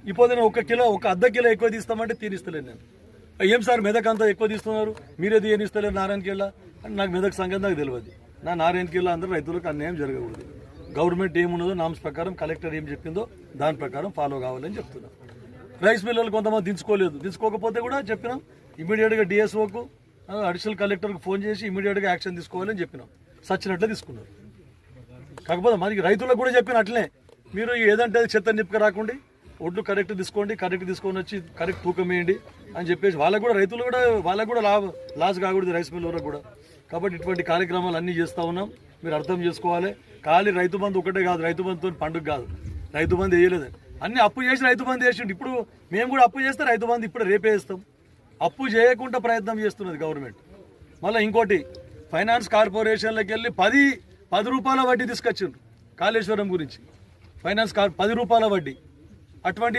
ఇప్పుడు ఒక అర్ధ కిలో ఎక్కువ తీస్తామంటే తీనిస్తలేను నేను. ఏం సార్ మెదక్ అంతా ఎక్కువ తీస్తున్నారు, మీరే తీయనిస్తలేరు నారాయణకేళ్ళ అని నాకు మెదక్ సంగతి నాకు తెలియదు. నా నారాయణకేళ్ళ అందరూ రైతులకు అన్యాయం జరగకూడదు. గవర్నమెంట్ ఏమున్నదో నామ్స్ ప్రకారం కలెక్టర్ ఏం చెప్పిందో దాని ప్రకారం ఫాలో కావాలని చెప్తున్నాం. రైస్ మిల్లర్లు కొంతమంది దించుకోకపోతే కూడా చెప్పినాం ఇమీడియట్గా డిఎస్ఓకు అడిషనల్ కలెక్టర్కి ఫోన్ చేసి ఇమీడియట్గా యాక్షన్ తీసుకోవాలని చెప్పినాం. సచ్చినట్లే తీసుకున్నారు. కాకపోతే మనకి రైతులకు కూడా చెప్పిన అట్లనే మీరు ఏదంటే చెత్త నిప్పుక రాకుండా ఒడ్లు కరెక్ట్ తీసుకొని వచ్చి కరెక్ట్ తూకం వేయండి అని చెప్పేసి వాళ్ళకు కూడా లాస్ కాకూడదు రైస్ మిల్లర్లకు కూడా. కాబట్టి ఇటువంటి కార్యక్రమాలు అన్నీ చేస్తూ ఉన్నాం. మీరు అర్థం చేసుకోవాలి. ఖాళీ రైతు బంధు ఒకటే కాదు, రైతు బంధుతో పండుగ కాదు. రైతు బంధు వేయలేదు, అన్ని అప్పు చేసి రైతు బంధు వేసిండు. ఇప్పుడు మేము కూడా అప్పు చేస్తే రైతు బంధు ఇప్పుడు రేపే వేస్తాం. అప్పు చేయకుండా ప్రయత్నం చేస్తున్నది గవర్నమెంట్. మళ్ళీ ఇంకోటి ఫైనాన్స్ కార్పొరేషన్లకు వెళ్ళి 10 రూపాయల వడ్డీ తీసుకొచ్చిండ్రు కాళేశ్వరం గురించి. ఫైనాన్స్ 10 రూపాయల వడ్డీ. అటువంటి